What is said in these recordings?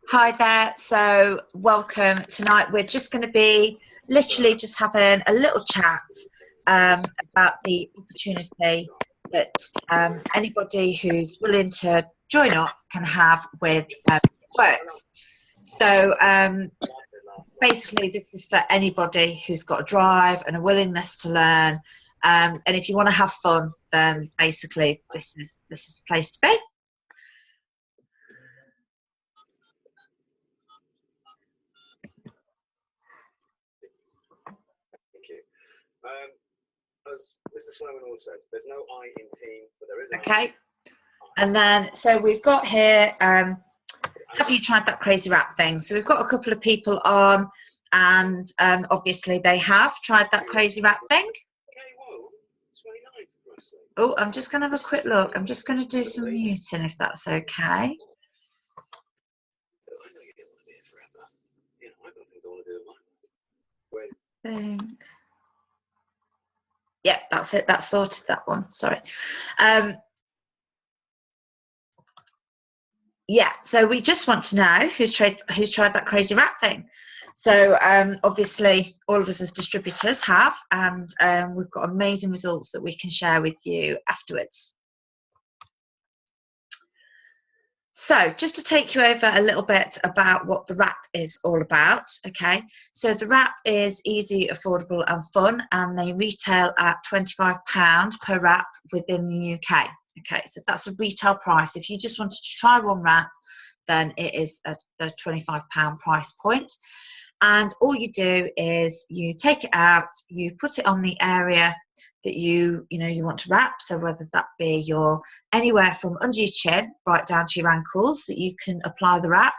Hi there, so welcome. Tonight we're just going to be literally just having a little chat about the opportunity that anybody who's willing to join up can have with Works. So basically this is for anybody who's got a drive and a willingness to learn, and if you want to have fun, then basically this is the place to be. As Mr. Sloman always says, there's no I in team, but there is an Okay. And then, so we've got here, have you tried that crazy wrap thing? So we've got a couple of people on, and obviously they have tried that crazy wrap thing. Oh, I'm just going to have a quick look. I'm just going to do some muting if that's okay. Yeah, that's it. That's sorted, that one. Sorry. Yeah, so we just want to know who's tried that crazy wrap thing. So obviously all of us as distributors have, and we've got amazing results that we can share with you afterwards. So just to take you over a little bit about what the wrap is all about, okay? So the wrap is easy, affordable and fun, and they retail at £25 per wrap within the UK. Okay, so that's a retail price. If you just wanted to try one wrap, then it is at the £25 price point. And all you do is you take it out, you put it on the area that you want to wrap. So whether that be your anywhere from under your chin right down to your ankles, that you can apply the wrap,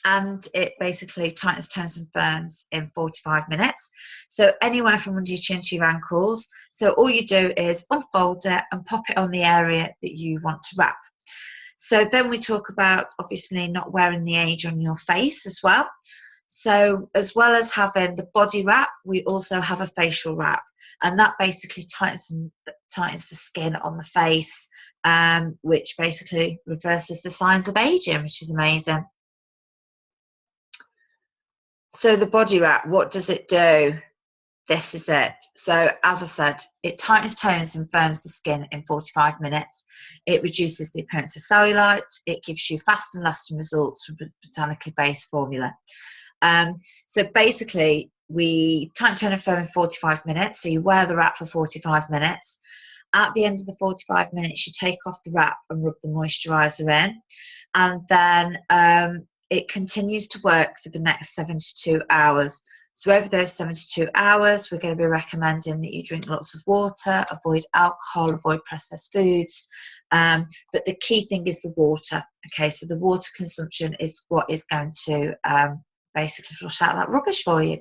and it basically tightens, tones and firms in 45 minutes. So anywhere from under your chin to your ankles. So all you do is unfold it and pop it on the area that you want to wrap. So then we talk about obviously not wearing the age on your face as well. So as well as having the body wrap, we also have a facial wrap, and that basically tightens the skin on the face, which basically reverses the signs of aging, which is amazing. So the body wrap, what does it do? This is it. So as I said, it tightens, tones and firms the skin in 45 minutes. It reduces the appearance of cellulite. It gives you fast and lasting results from a botanically based formula. So basically we tighten, tone and firm in 45 minutes. So you wear the wrap for 45 minutes. At the end of the 45 minutes, you take off the wrap and rub the moisturizer in, and then it continues to work for the next 72 hours. So over those 72 hours, we're going to be recommending that you drink lots of water, avoid alcohol, avoid processed foods. But the key thing is the water. Okay, so the water consumption is what is going to basically flush out that rubbish for you.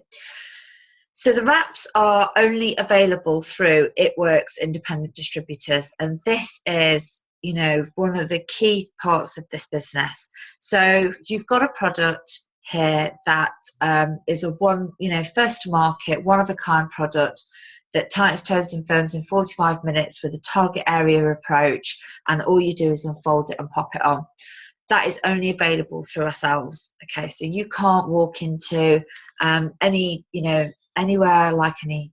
So the wraps are only available through It Works independent distributors, and this is, one of the key parts of this business. So you've got a product here that is a first to market, one of a kind product that tightens, tones and firms in 45 minutes with a target area approach, and all you do is unfold it and pop it on. That is only available through ourselves. Okay, so you can't walk into anywhere like any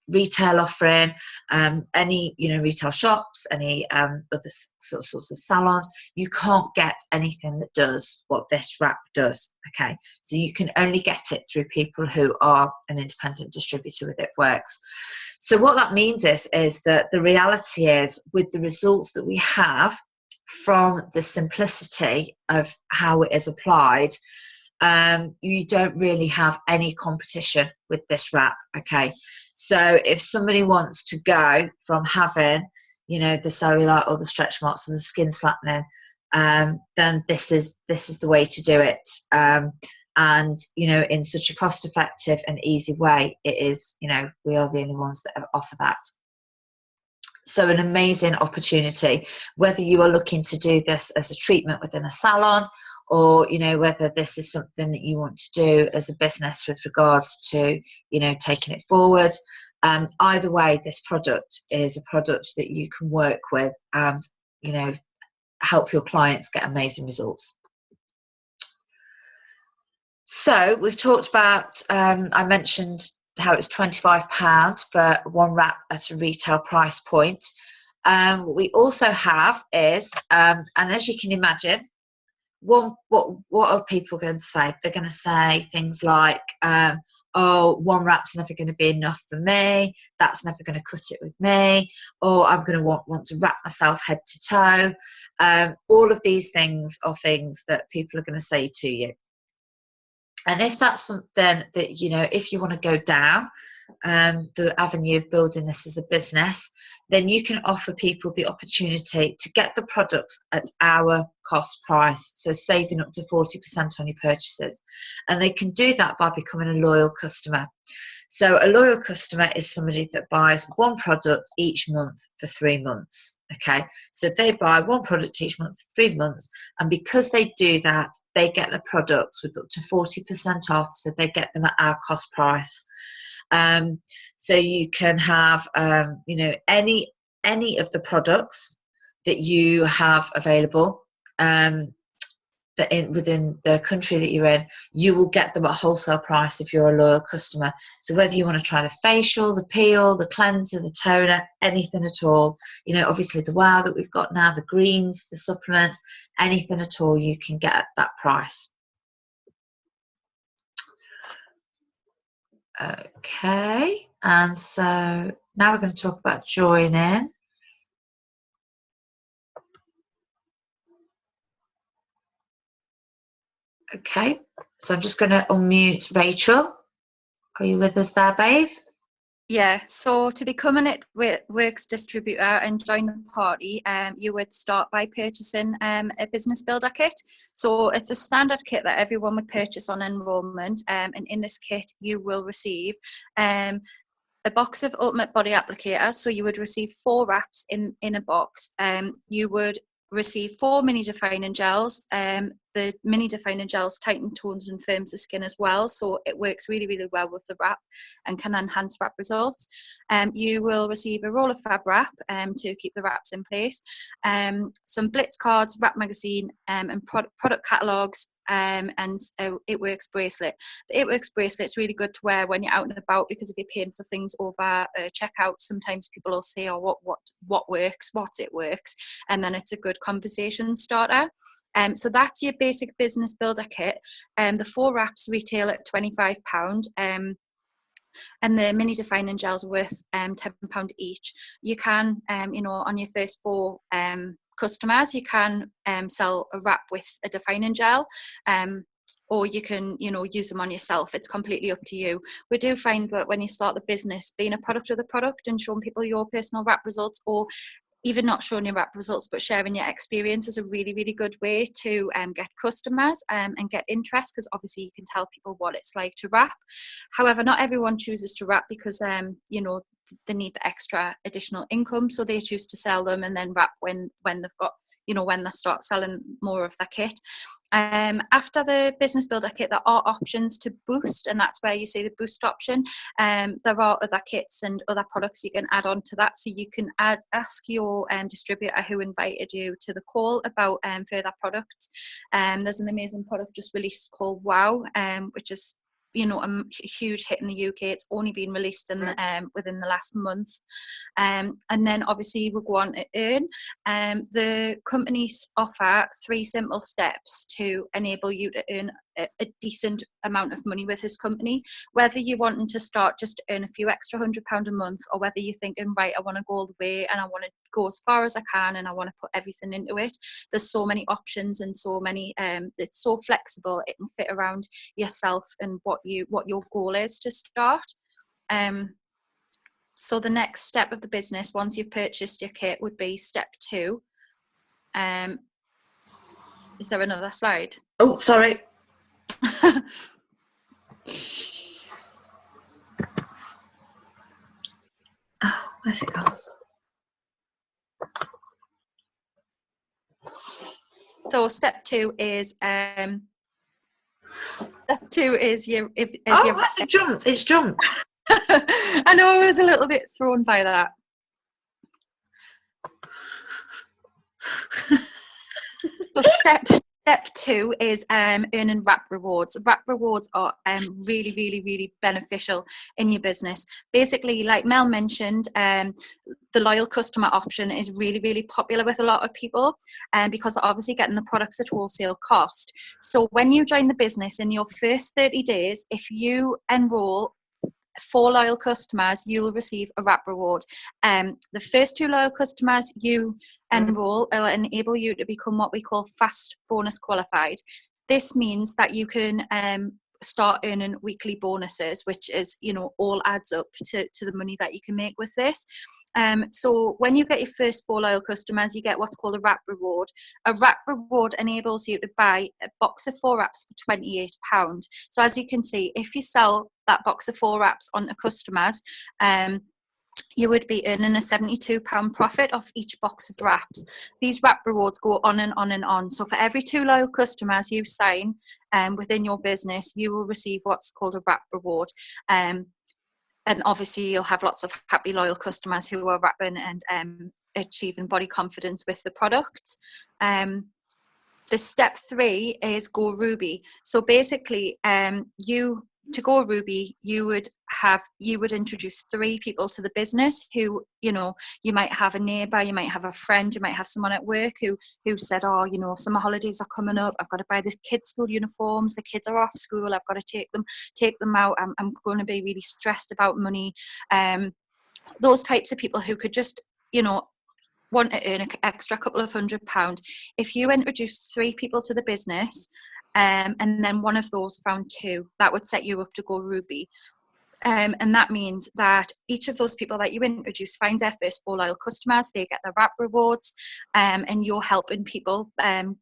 retail offering, any retail shops, any other sorts of salons. You can't get anything that does what this wrap does. Okay, so you can only get it through people who are an independent distributor with It Works. So what that means is that the reality is, with the results that we have from the simplicity of how it is applied, you don't really have any competition with this wrap. Okay, so if somebody wants to go from having the cellulite or the stretch marks or the skin slackening, then this is the way to do it, and in such a cost effective and easy way. It is, we are the only ones that offer that. So an amazing opportunity, whether you are looking to do this as a treatment within a salon, or whether this is something that you want to do as a business with regards to taking it forward. Either way, this product is a product that you can work with, and help your clients get amazing results. So we've talked about, I mentioned how it's £25 for one wrap at a retail price point. What we also have is, and as you can imagine, what are people going to say? They're going to say things like, oh, one wrap's never going to be enough for me, that's never going to cut it with me, or I'm going to want to wrap myself head to toe. All of these things are things that people are going to say to you. And if that's something that, you know, if you want to go down the avenue of building this as a business, then you can offer people the opportunity to get the products at our cost price, so saving up to 40% on your purchases. And they can do that by becoming a loyal customer. So a loyal customer is somebody that buys one product each month for 3 months. Okay, so they buy one product each month for 3 months, and because they do that, they get the products with up to 40% off, so they get them at our cost price. So you can have, you know, any of the products that you have available, within the country that you're in, you will get them at wholesale price if you're a loyal customer. So whether you want to try the facial, the peel, the cleanser, the toner, anything at all, you know, obviously the wow that we've got now, the greens, the supplements, anything at all, you can get at that price. Okay, and so now we're going to talk about joining. Okay, so I'm just going to unmute Rachel. Are you with us there, babe? Yeah, so to become a Networks distributor and join the party, you would start by purchasing a business builder kit. So it's a standard kit that everyone would purchase on enrollment, and in this kit you will receive a box of Ultimate Body Applicators. So you would receive 4 wraps in a box. You would receive 4 mini defining gels. The mini defining gels tighten, tones and firms the skin as well, so it works really, really well with the wrap and can enhance wrap results. You will receive a roll of fab wrap to keep the wraps in place, some Blitz cards, wrap magazine, and product catalogues, and It Works bracelet. The It Works bracelet is really good to wear when you're out and about, because if you're paying for things over checkout, sometimes people will say, oh, what works, it works, and then it's a good conversation starter. So that's your basic business builder kit. The 4 wraps retail at £25, and the mini defining gels worth £10 each. You can, you know, on your first 4 customers, you can sell a wrap with a defining gel, or you can, you know, use them on yourself. It's completely up to you. We do find that when you start the business, being a product of the product and showing people your personal wrap results, or even not showing your wrap results but sharing your experience, is a really, really good way to get customers and get interest, because obviously you can tell people what it's like to wrap. However, not everyone chooses to wrap because you know, they need the extra additional income, so they choose to sell them and then wrap when they've got, you know, when they start selling more of the kit. After the business builder kit, there are options to boost, and that's where you see the boost option. There are other kits and other products you can add on to that, so you can ask your distributor who invited you to the call about further products. There's an amazing product just released called Wow, which is, you know, a huge hit in the UK. It's only been released in within the last month. And then obviously we'll go on to earn. The companies offer 3 simple steps to enable you to earn a decent amount of money with this company. Whether you're wanting to start just to earn a few extra £100 a month, or whether you're thinking, right, I want to go all the way and I want to go as far as I can and I want to put everything into it. There's so many options and so many, it's so flexible. It can fit around yourself and what your goal is to start. So the next step of the business, once you've purchased your kit, would be step 2. Is there another slide? Oh, sorry. Oh, where's it gone? So step 2 is your It's jumped. It's jumped. I know, I was a little bit thrown by that. So step 2 is earning wrap rewards. Wrap rewards are really, really, really beneficial in your business. Basically, like Mel mentioned, the loyal customer option is really, really popular with a lot of people, because they're obviously getting the products at wholesale cost. So when you join the business in your first 30 days, if you enroll 4 loyal customers, you will receive a wrap reward. The first 2 loyal customers you enroll will enable you to become what we call fast bonus qualified. This means that you can start earning weekly bonuses, which is, all adds up to the money that you can make with this. So when you get your first 4 loyal customers, you get what's called a wrap reward. A wrap reward enables you to buy a box of 4 wraps for £28. So as you can see, if you sell that box of 4 wraps onto customers, you would be earning a £72 profit off each box of wraps. These wrap rewards go on and on and on. So for every 2 loyal customers you sign within your business, you will receive what's called a wrap reward. And obviously you'll have lots of happy loyal customers who are wrapping and achieving body confidence with the products. The step 3 is Go Ruby. So basically, to go Ruby, you would introduce 3 people to the business who, you might have a neighbor, you might have a friend, you might have someone at work who said, summer holidays are coming up, I've got to buy the kids' school uniforms, the kids are off school, I've got to take them out, I'm going to be really stressed about money. Those types of people who could just, want to earn an extra couple of £100. If you introduce 3 people to the business, and then one of those found 2, that would set you up to Go Ruby. And that means that each of those people that you introduce finds their first 4 loyal customers, they get their wrap rewards, and you're helping people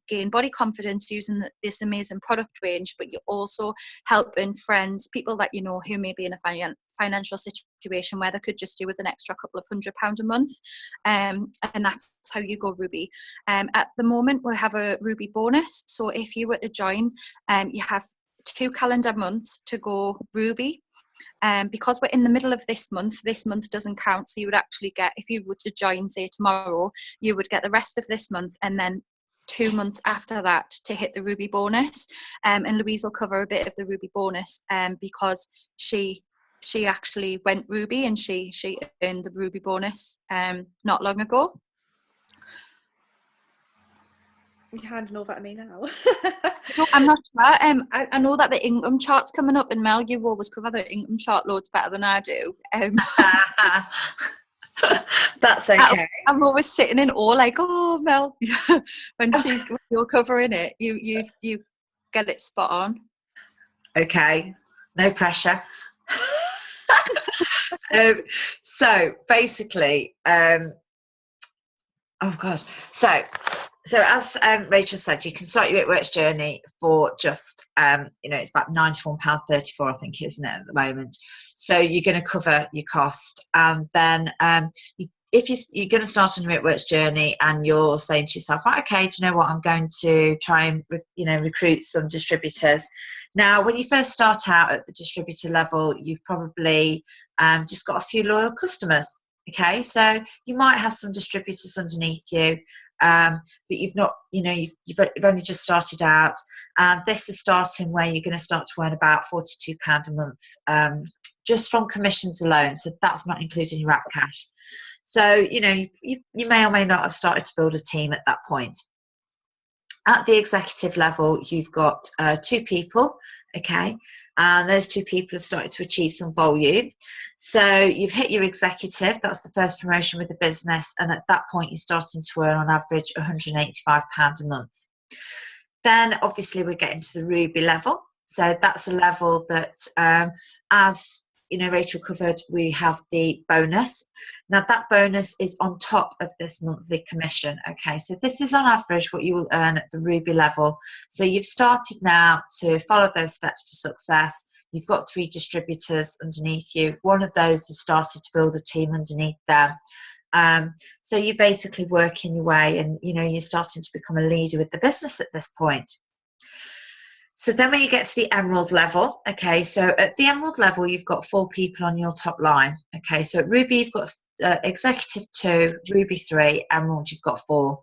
gain body confidence using this amazing product range, but you're also helping friends, people that you know who may be in a financial situation where they could just do with an extra couple of £100 a month, and that's how you go Ruby. At the moment we have a Ruby bonus, so if you were to join, you have 2 calendar months to go Ruby. Because we're in the middle of this month doesn't count, so you would actually get, if you were to join say tomorrow, you would get the rest of this month and then 2 months after that to hit the Ruby bonus. And Louise will cover a bit of the Ruby bonus because she actually went Ruby and she earned the Ruby bonus not long ago. You're handing over to me now. I'm not sure. I know that the income chart's coming up, and Mel, you always cover the income chart loads better than I do. That's okay. I'm always sitting in awe, like, oh, Mel, when you're covering it, you get it spot on. Okay, no pressure. So basically, oh god, so as Rachel said, you can start your It Works journey for just it's about £91.34, I think, isn't it, at the moment. So you're going to cover your cost, and then if you're going to start on your It Works journey and you're saying to yourself, right, okay, do you know what, I'm going to try and recruit some distributors. Now, when you first start out at the distributor level, you've probably just got a few loyal customers. Okay, so you might have some distributors underneath you, but you've not, you've only just started out. This is starting where you're going to start to earn about £42 a month, just from commissions alone. So that's not including your app cash. So you may or may not have started to build a team at that point. At the executive level, you've got 2 people, okay, and those 2 people have started to achieve some volume. So you've hit your executive, that's the first promotion with the business, and at that point you're starting to earn on average £185 a month. Then obviously we're getting to the Ruby level. So that's a level that, as Rachel covered, we have the bonus. Now that bonus is on top of this monthly commission. Okay, so this is on average what you will earn at the Ruby level. So you've started now to follow those steps to success. You've got 3 distributors underneath you. One of those has started to build a team underneath them. So you're basically working your way, and you're starting to become a leader with the business at this point. So then when you get to the Emerald level, okay, so at the Emerald level, you've got 4 people on your top line. Okay, so at Ruby, you've got Executive 2, Ruby 3, Emerald, you've got 4.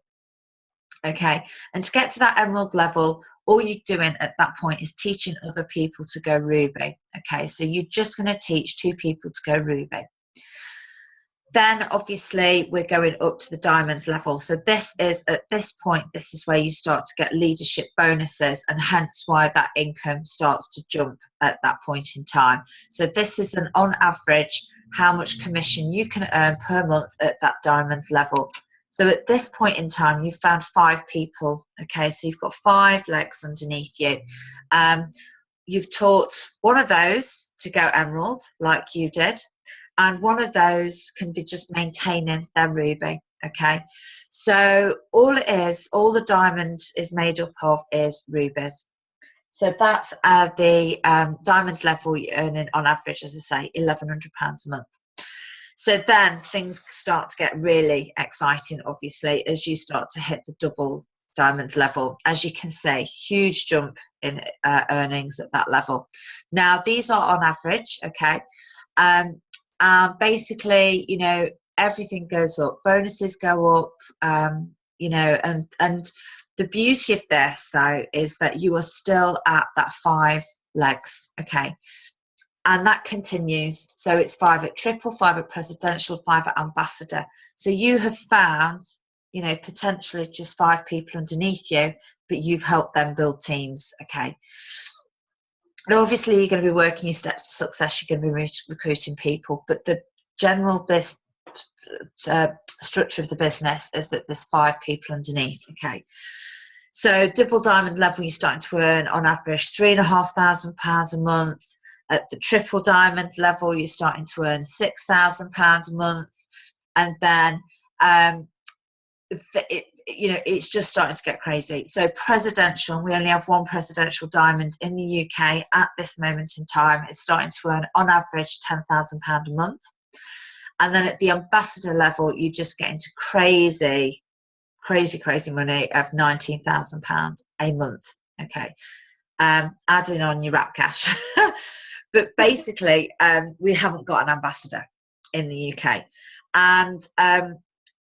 Okay, and to get to that emerald level, all you're doing at that point is teaching other people to go ruby. Okay, so you're just going to teach 2 people to go ruby. Then obviously we're going up to the diamond level. So this is, at this point, this is where you start to get leadership bonuses, and hence why that income starts to jump at that point in time. So this is an on average how much commission you can earn per month at that diamond level. So at this point in time, you've found 5 people. Okay, so you've got 5 legs underneath you. You've taught one of those to go emerald, like you did, and one of those can be just maintaining their ruby. Okay, so all it is, all the diamond is made up of is rubies. So that's the diamond level you're earning on average, as I say, £1,100 a month. So then things start to get really exciting, obviously, as you start to hit the double diamond level. As you can see, huge jump in earnings at that level. Now, these are on average, okay? Basically, you know, everything goes up, bonuses go up, you know, and the beauty of this, though, is that you are still at that 5 legs, okay? And that continues. So it's 5 at triple, 5 at presidential, 5 at ambassador. So you have found, you know, potentially just 5 people underneath you, but you've helped them build teams, okay? And obviously, you're going to be working your steps to success, you're going to be recruiting people, but the general structure of the business is that there's 5 people underneath, okay? So double diamond level, you're starting to earn on average £3,500 a month. At the triple diamond level, you're starting to earn £6,000 a month, and then you know, it's just starting to get crazy. So presidential, we only have 1 presidential diamond in the UK at this moment in time. It's starting to earn on average £10,000 a month, and then at the ambassador level, you just get into crazy money of £19,000 a month. Okay, adding on your wrap cash. But basically, we haven't got an ambassador in the UK. And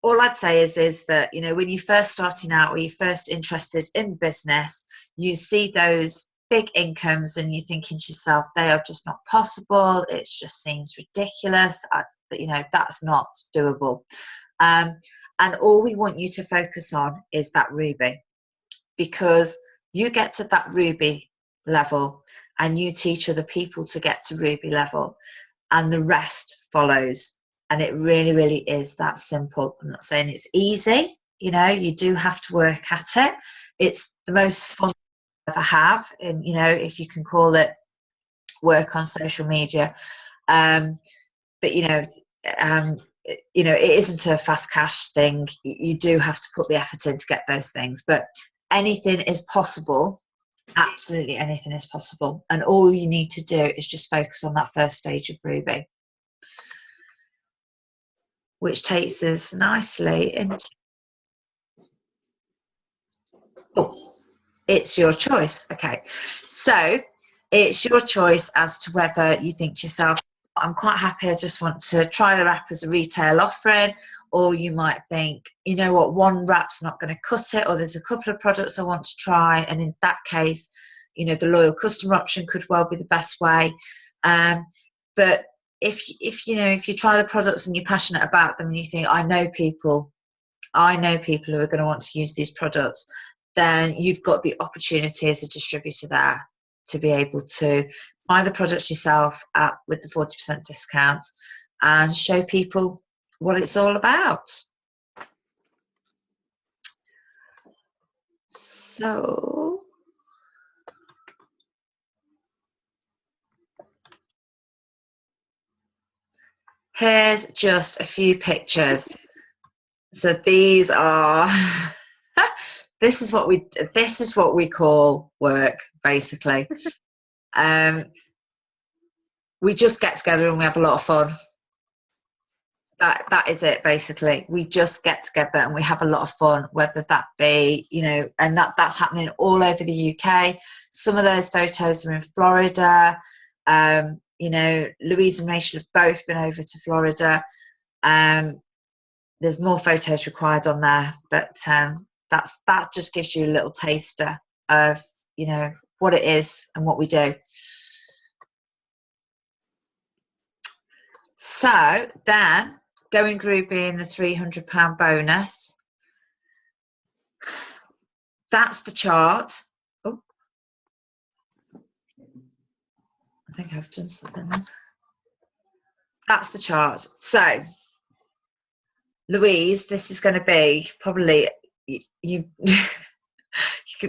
all I'd say is that, you know, when you're first starting out or you're first interested in the business, you see those big incomes and you're thinking to yourself, they are just not possible. It just seems ridiculous. You know, that's not doable. And all we want you to focus on is that ruby, because you get to that ruby level and you teach other people to get to ruby level, and the rest follows. And it really, really is that simple. I'm not saying it's easy, you know, you do have to work at it. It's the most fun you ever have, and you know, if you can call it work on social media. But you know, it isn't a fast cash thing. You do have to put the effort in to get those things, but anything is possible. Absolutely anything is possible, and all you need to do is just focus on that first stage of ruby, which takes us nicely into it's your choice. Okay, so it's your choice as to whether you think to yourself, I'm quite happy, I just want to try the wrap as a retail offering, or you might think, you know what, 1 wrap's not going to cut it, or there's a couple of products I want to try, and in that case, you know, the loyal customer option could well be the best way. But if you try the products and you're passionate about them and you think, I know people who are going to want to use these products, then you've got the opportunity as a distributor there to be able to buy the products yourself with the 40% discount and show people what it's all about. So here's just a few pictures. So these are this is what we call work, basically. We just get together and we have a lot of fun. That is it, basically. We just get together and we have a lot of fun, whether that be, you know, and that's happening all over the UK. Some of those photos are in Florida. You know, Louise and Rachel have both been over to Florida. There's more photos required on there, but that just gives you a little taster of, you know, what it is and what we do. So then, Going Groovy and the £300 bonus. That's the chart. Oh, I think I've done something then. That's the chart. So, Louise, this is going to be probably you.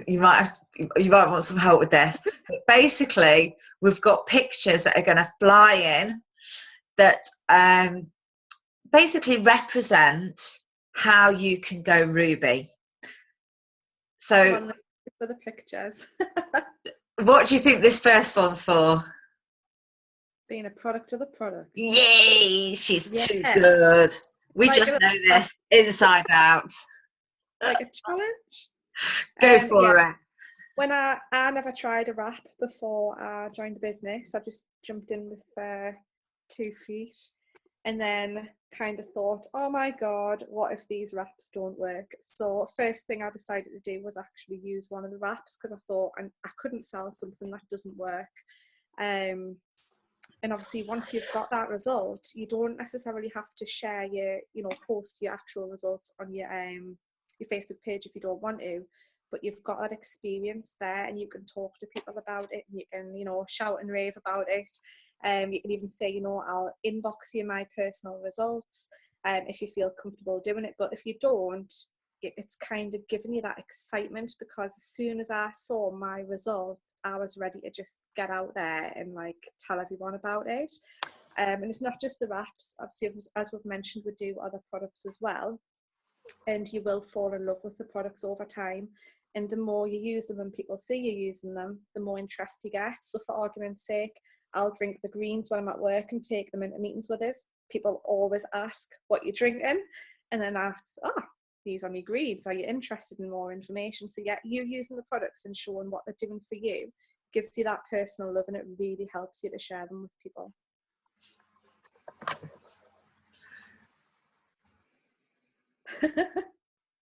You might want some help with this. But basically, we've got pictures that are going to fly in that basically represent how you can go Ruby. So, for the pictures. what do you think this first one's for? Being a product of the product. Yay! She's too Yeah. good. We Like just know this inside out. Like a challenge. Go for it. When I never tried a wrap before I joined the business. I just jumped in with 2 feet, and then kind of thought, oh my God, what if these wraps don't work? So first thing I decided to do was actually use one of the wraps, because I thought I couldn't sell something that doesn't work. And obviously once you've got that result, you don't necessarily have to share post your actual results on your Facebook page if you don't want to, but you've got that experience there, and you can talk to people about it, and you can, shout and rave about it. You can even say, I'll inbox you my personal results if you feel comfortable doing it. But if you don't, it's kind of giving you that excitement, because as soon as I saw my results, I was ready to just get out there and tell everyone about it. And it's not just the wraps. Obviously, as we've mentioned, we do other products as well, and you will fall in love with the products over time. And the more you use them and people see you using them, the more interest you get. So for argument's sake, I'll drink the greens when I'm at work and take them into meetings with us. People always ask what you're drinking, and then ask, these are my greens, are you interested in more information? So yeah, you using the products and showing what they're doing for you gives you that personal love, and it really helps you to share them with people.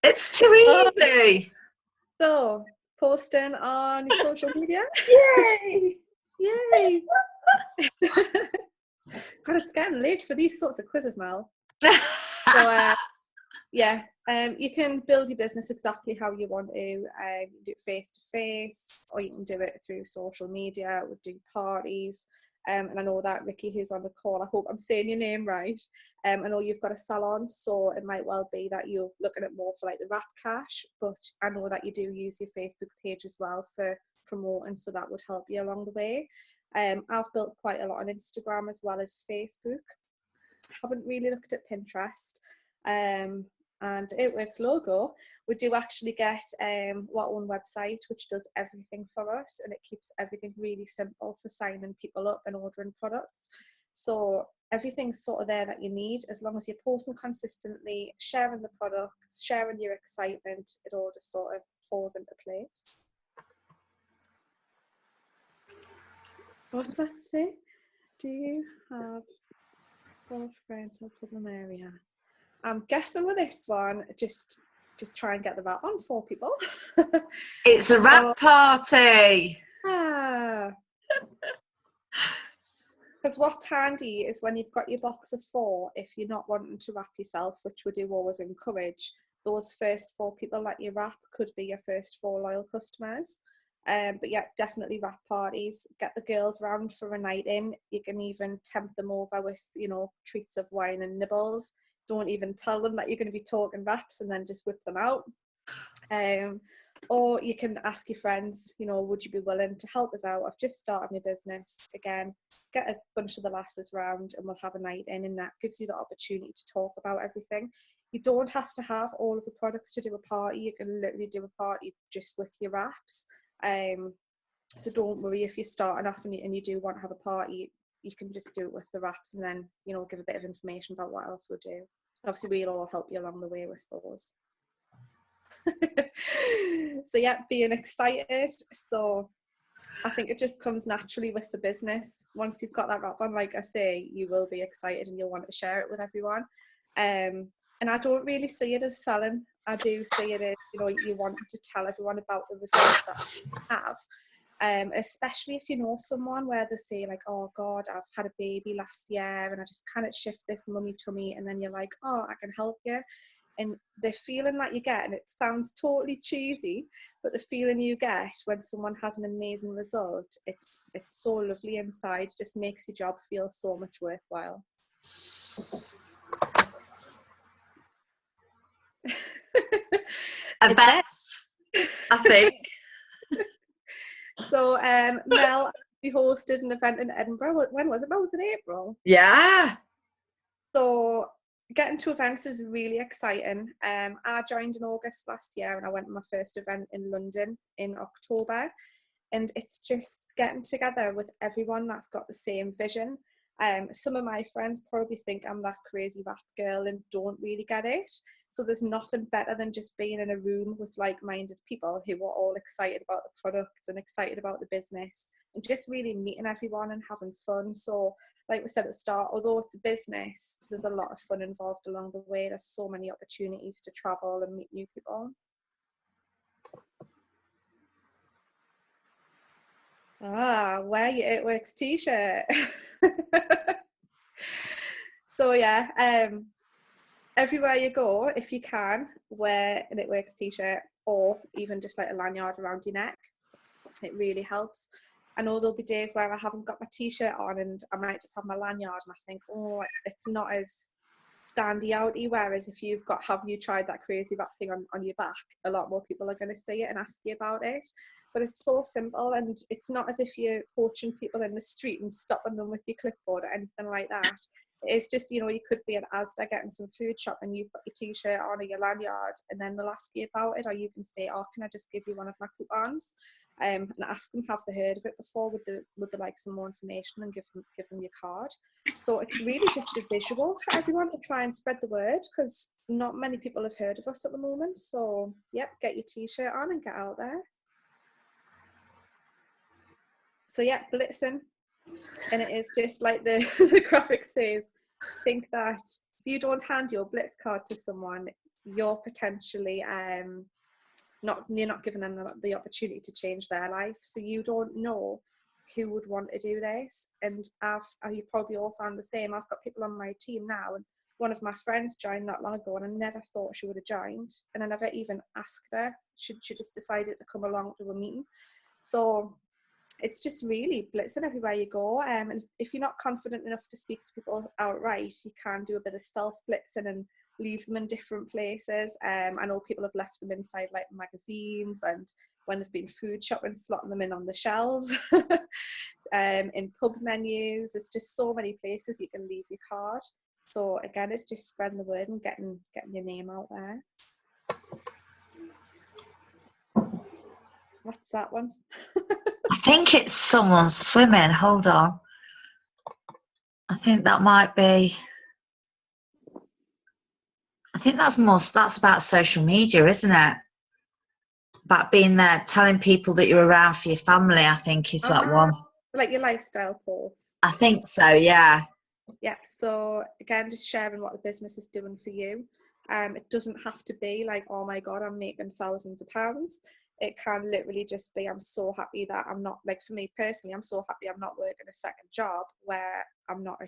It's too easy. So posting on your social media. Yay! Yay! God, it's getting late for these sorts of quizzes, Mel. So you can build your business exactly how you want to. You can do it face to face, or you can do it through social media. We'll do parties. And I know that Ricky, who's on the call, I hope I'm saying your name right. I know you've got a salon, so it might well be that you're looking at more for the wrap cash, but I know that you do use your Facebook page as well for promoting, so that would help you along the way. I've built quite a lot on Instagram as well as Facebook. Haven't really looked at Pinterest. And It Works logo, we do actually get our own website, which does everything for us, and it keeps everything really simple for signing people up and ordering products. So everything's sort of there that you need, as long as you're posting consistently, sharing the products, sharing your excitement, it all just sort of falls into place. What's that say? Do you have 4 friends in a problem area? I'm guessing with this one, just try and get the wrap on for people. It's a wrap party. Because what's handy is when you've got your box of 4, if you're not wanting to wrap yourself, which we do always encourage, those first 4 people that you wrap could be your first 4 loyal customers. But yeah, definitely wrap parties. Get the girls round for a night in. You can even tempt them over with, treats of wine and nibbles. Don't even tell them that you're going to be talking wraps, and then just whip them out. Or you can ask your friends, would you be willing to help us out? I've just started my business again. Get a bunch of the lasses round and we'll have a night in, and that gives you the opportunity to talk about everything. You don't have to have all of the products to do a party. You can literally do a party just with your wraps. So don't worry if you're starting off and you do want to have a party. You can just do it with the wraps, and then give a bit of information about what else we'll do. Obviously, we'll all help you along the way with those. So yeah, being excited. So I think it just comes naturally with the business. Once you've got that wrap on, like I say, you will be excited and you'll want to share it with everyone. And I don't really see it as selling. I do see it as, you know, you want to tell everyone about the results that you have. Especially if you know someone where they say like, oh God, I've had a baby last year and I just can't shift this mummy tummy, and then you're like, oh, I can help you. And the feeling that you get, and it sounds totally cheesy, but the feeling you get when someone has an amazing result, it's so lovely inside. It just makes your job feel so much worthwhile. Events, I think. So Mel, we hosted an event in Edinburgh. When was it? Was it April? Yeah. So getting to events is really exciting. I joined in August last year, and I went to my first event in London in October. And it's just getting together with everyone that's got the same vision. Some of my friends probably think I'm that crazy rap girl and don't really get it. So there's nothing better than just being in a room with like-minded people who are all excited about the products and excited about the business, and just really meeting everyone and having fun. So like we said at the start, although it's a business, there's a lot of fun involved along the way. There's so many opportunities to travel and meet new people. Wear your It Works t-shirt. So yeah, everywhere you go, if you can, wear an It Works t-shirt, or even just like a lanyard around your neck. It really helps. I know there'll be days where I haven't got my t-shirt on and I might just have my lanyard, and I think, oh, it's not as standy outy, whereas if you've got have you tried that crazy back thing on your back, a lot more people are going to see it and ask you about it. But it's so simple, and it's not as if you're poaching people in the street and stopping them with your clipboard or anything like that. It's just, you know, you could be at Asda getting some food shopping, you've got your t-shirt on or your lanyard, and then they'll ask you about it, or you can say, oh, can I just give you one of my coupons? And ask them, have they heard of it before? Would they like some more information, and give them your card? So it's really just a visual for everyone to try and spread the word, because not many people have heard of us at the moment. So yep, get your t-shirt on and get out there. So yeah, blitzing. And it is just like the, the graphic says, think that if you don't hand your blitz card to someone, you're potentially you're not giving them the opportunity to change their life. So you don't know who would want to do this. And you probably all found the same. I've got people on my team now, and one of my friends joined not long ago, and I never thought she would have joined, and I never even asked her. She just decided to come along to a meeting. So it's just really blitzing everywhere you go. And if you're not confident enough to speak to people outright, you can do a bit of stealth blitzing and leave them in different places. I know people have left them inside like magazines, and when there's been food shopping, slotting them in on the shelves. In pub menus, there's just so many places you can leave your card. So again, it's just spreading the word and getting your name out there. What's that one? I think it's someone swimming. Hold on. I think that might be. I think that's about social media, isn't it? About being there, telling people that you're around for your family, I think is that one. Like your lifestyle posts. I think so, yeah. Yeah, so again, just sharing what the business is doing for you. It doesn't have to be like, oh my God, I'm making thousands of pounds. It can literally just be, I'm so happy that I'm not, like for me personally, I'm so happy I'm not working a second job where I'm not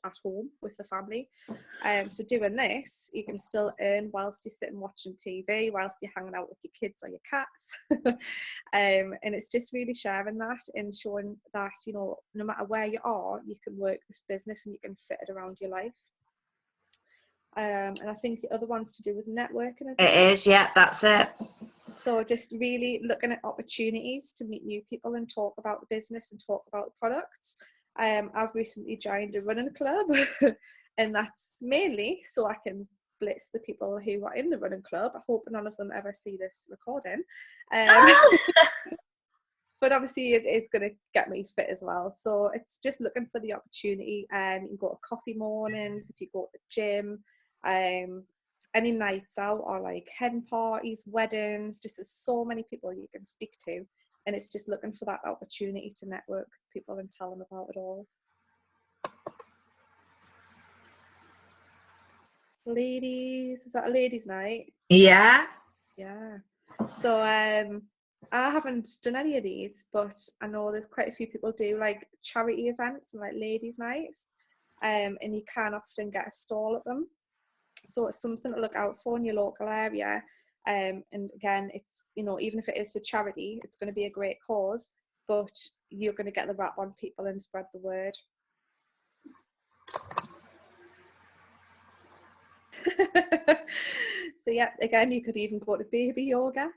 at home with the family. So doing this, you can still earn whilst you're sitting watching TV, whilst you're hanging out with your kids or your cats. And it's just really sharing that and showing that, you know, no matter where you are, you can work this business and you can fit it around your life. And I think the other one's to do with networking as well. It is, yeah, that's it. So just really looking at opportunities to meet new people and talk about the business and talk about the products. I've recently joined a running club, and that's mainly so I can blitz the people who are in the running club. I hope none of them ever see this recording. But obviously it is going to get me fit as well. So it's just looking for the opportunity. You can go to coffee mornings, if you go to the gym, any nights out, or like hen parties, weddings. Just there's so many people you can speak to, and it's just looking for that opportunity to network with people and tell them about it all. Ladies, is that a ladies' night? Yeah. Yeah. So I haven't done any of these, but I know there's quite a few people do like charity events and like ladies' nights, and you can often get a stall at them. So it's something to look out for in your local area. And again, it's, you know, even if it is for charity, it's going to be a great cause, but you're going to get the wrap on people and spread the word. So yeah, again, you could even go to baby yoga,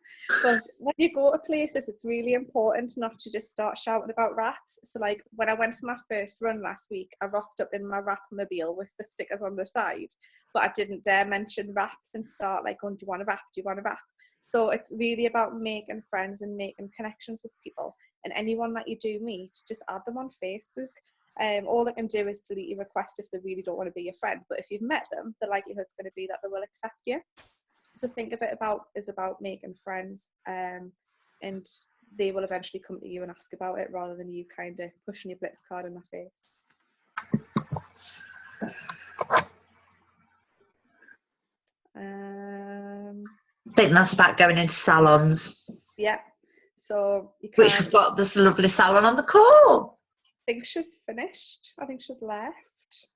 but when you go to places, it's really important not to just start shouting about wraps. So like when I went for my first run last week, I rocked up in my wrap-mobile with the stickers on the side, but I didn't dare mention wraps and start like, oh, do you want a wrap? Do you want a wrap? So it's really about making friends and making connections with people, and anyone that you do meet, just add them on Facebook. All they can do is delete your request if they really don't want to be your friend. But if you've met them, the likelihood's going to be that they will accept you. So think of it about making friends, and they will eventually come to you and ask about it rather than you kind of pushing your Blitz card in their face. I think that's about going into salons. Yeah. So you can. Which we've got this lovely salon on the call. I think she's finished. I think she's left.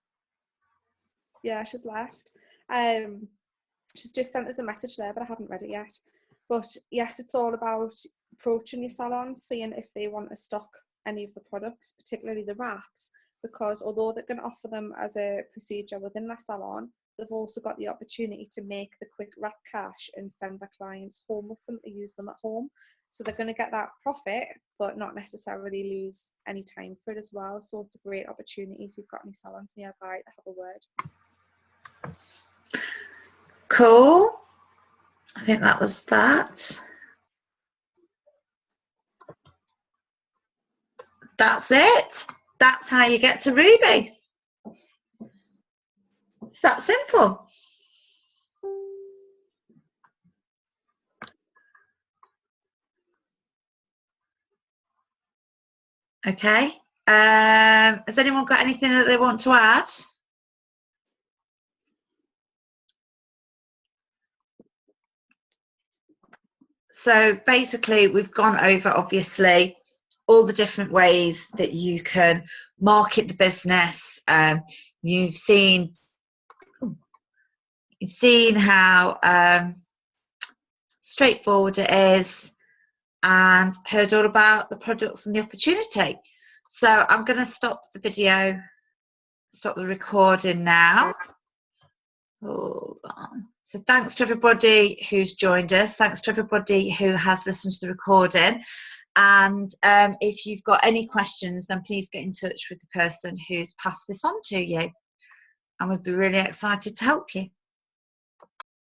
Yeah, she's left. She's just sent us a message there, but I haven't read it yet. But yes, it's all about approaching your salons, seeing if they want to stock any of the products, particularly the wraps, because although they're going to offer them as a procedure within their salon, they've also got the opportunity to make the quick wrap cash and send their clients home with them to use them at home. So they're going to get that profit, but not necessarily lose any time for it as well. So it's a great opportunity if you've got any salons nearby to have a word. Cool. I think that was that. That's it. That's how you get to Ruby. It's that simple. Okay. Has anyone got anything that they want to add? So basically, we've gone over, obviously, all the different ways that you can market the business. You've seen how straightforward it is, and heard all about the products and the opportunity. So I'm going to stop the video, stop the recording now. Hold on. So thanks to everybody who's joined us. Thanks to everybody who has listened to the recording. And if you've got any questions, then please get in touch with the person who's passed this on to you. And we'd be really excited to help you.